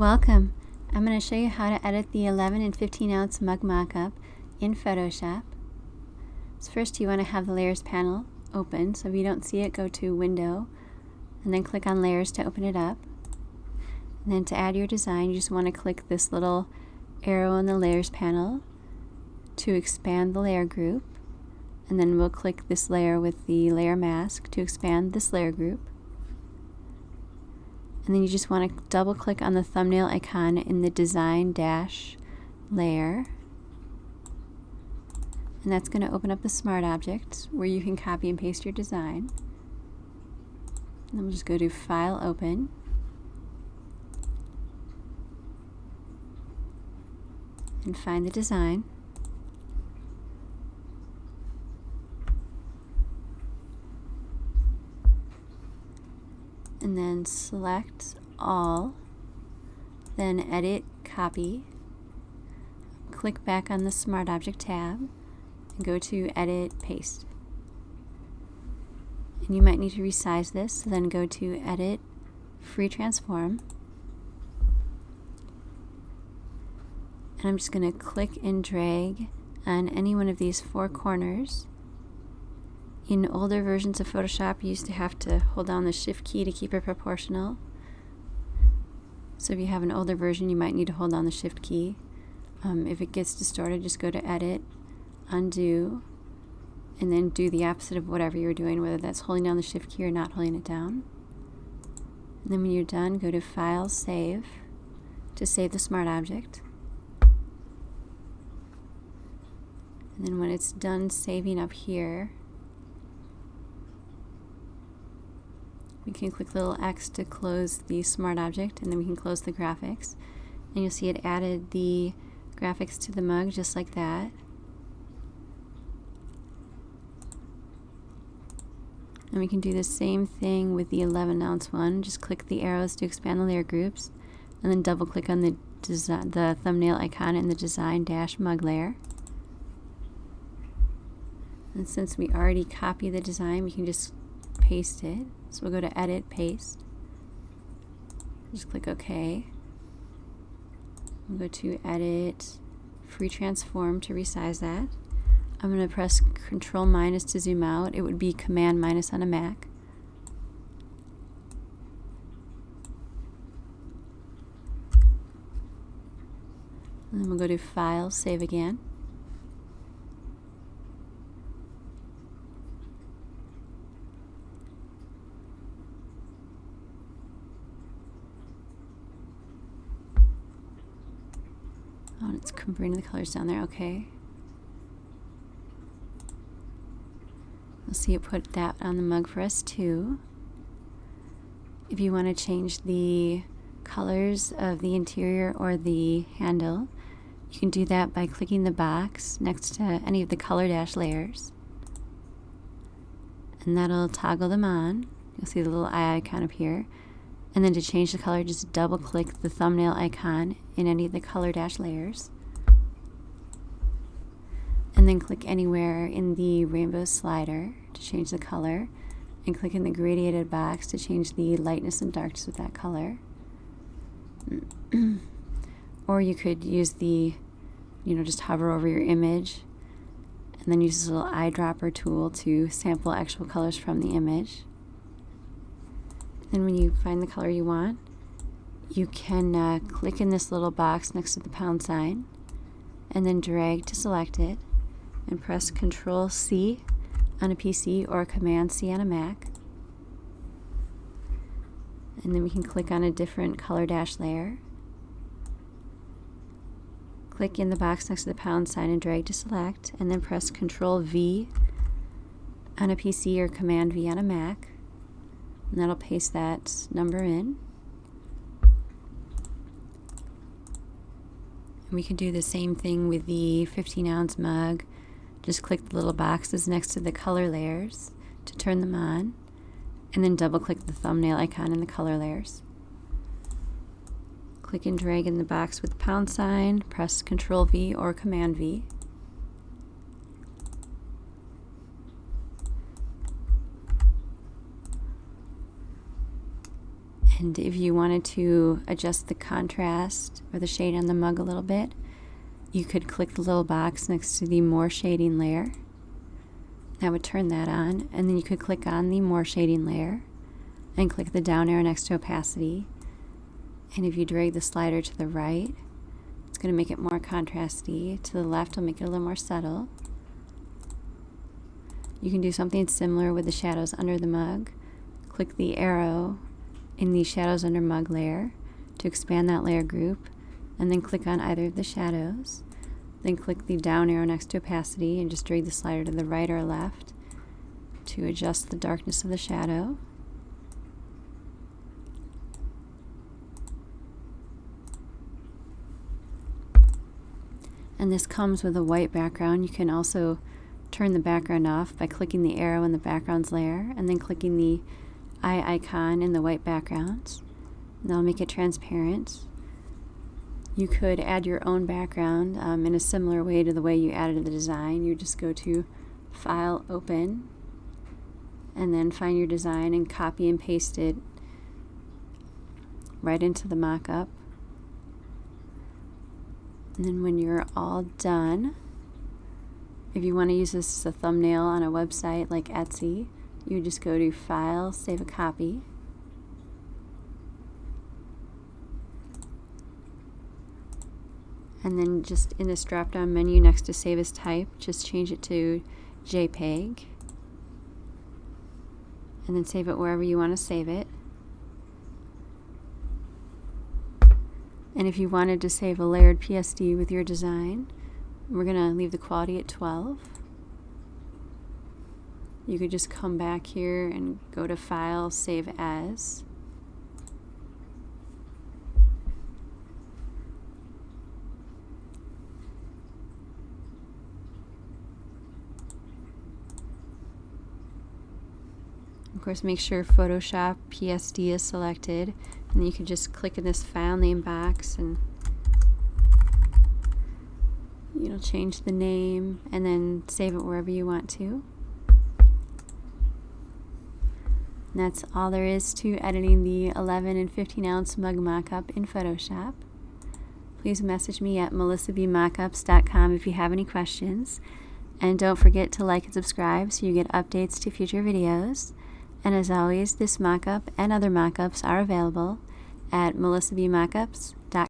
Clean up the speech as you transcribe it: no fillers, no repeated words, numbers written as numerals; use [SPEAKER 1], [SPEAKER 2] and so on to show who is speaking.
[SPEAKER 1] Welcome! I'm going to show you how to edit the 11 and 15 ounce mug mock-up in Photoshop. So first you want to have the layers panel open, so if you don't see it, go to Window and then click on Layers to open it up. And then to add your design, you just want to click this little arrow in the Layers panel to expand the layer group, and then we'll click this layer with the layer mask to expand this layer group. And then you just want to double click on the thumbnail icon in the design dash layer, and that's going to open up the smart object where you can copy and paste your design. And then we'll just go to File, Open, and find the design. And then select all, then edit, copy, click back on the Smart Object tab, and go to Edit, Paste. And you might need to resize this, so then go to Edit, Free Transform. And I'm just going to click and drag on any one of these four corners. In older versions of Photoshop, you used to have to hold down the Shift key to keep it proportional. So if you have an older version, you might need to hold down the Shift key. If it gets distorted, just go to Edit, Undo, and then do the opposite of whatever you're doing, whether that's holding down the Shift key or not holding it down. And then when you're done, go to File, Save, to save the smart object. And then when it's done saving up here, we can click the little X to close the smart object, and then we can close the graphics. And you'll see it added the graphics to the mug just like that. And we can do the same thing with the 11 ounce one. Just click the arrows to expand the layer groups, and then double click on the thumbnail icon in the design dash mug layer. And since we already copied the design, we can just paste it. So we'll go to Edit, Paste. Just click OK. We'll go to Edit, Free Transform to resize that. I'm going to press Control minus to zoom out. It would be Command minus on a Mac. And then we'll go to File, Save again. Oh, it's bringing the colors down there. Okay. You'll see it put that on the mug for us too. If you want to change the colors of the interior or the handle, you can do that by clicking the box next to any of the color dash layers. And that'll toggle them on. You'll see the little eye icon up here. And then to change the color, just double click the thumbnail icon in any of the color dash layers. And then click anywhere in the rainbow slider to change the color. And click in the gradiated box to change the lightness and darkness of that color. Or you could use the, just hover over your image and then use this little eyedropper tool to sample actual colors from the image. Then when you find the color you want, you can click in this little box next to the pound sign and then drag to select it and press Control C on a PC or Command C on a Mac. And then we can click on a different color dash layer. Click in the box next to the pound sign and drag to select, and then press Control V on a PC or Command V on a Mac. And that'll paste that number in. And we can do the same thing with the 15 ounce mug. Just click the little boxes next to the color layers to turn them on, and then double click the thumbnail icon in the color layers. Click and drag in the box with the pound sign, press Control V or Command V. And if you wanted to adjust the contrast or the shade on the mug a little bit, you could click the little box next to the More Shading layer. That would turn that on, and then you could click on the More Shading layer and click the down arrow next to Opacity. And if you drag the slider to the right, it's going to make it more contrasty. To the left, it'll make it a little more subtle. You can do something similar with the shadows under the mug. Click the arrow in the Shadows Under Mug layer to expand that layer group, and then click on either of the shadows. Then click the down arrow next to Opacity and just drag the slider to the right or left to adjust the darkness of the shadow. And this comes with a white background. You can also turn the background off by clicking the arrow in the backgrounds layer and then clicking the eye icon in the white backgrounds. And that'll make it transparent. You could add your own background in a similar way to the way you added the design. You just go to File, Open, and then find your design and copy and paste it right into the mockup. And then when you're all done, if you want to use this as a thumbnail on a website like Etsy, you just go to File, Save a Copy. And then just in this drop-down menu next to Save as Type, just change it to JPEG. And then save it wherever you want to save it. And if you wanted to save a layered PSD with your design, we're going to leave the quality at 12. You could just come back here and go to File, Save As. Of course, make sure Photoshop PSD is selected, and then you can just click in this file name box and change the name and then save it wherever you want to. And that's all there is to editing the 11 and 15 ounce mug mockup in Photoshop. Please message me at melissabmockups.com if you have any questions. And don't forget to like and subscribe so you get updates to future videos. And as always, this mockup and other mockups are available at melissabmockups.com.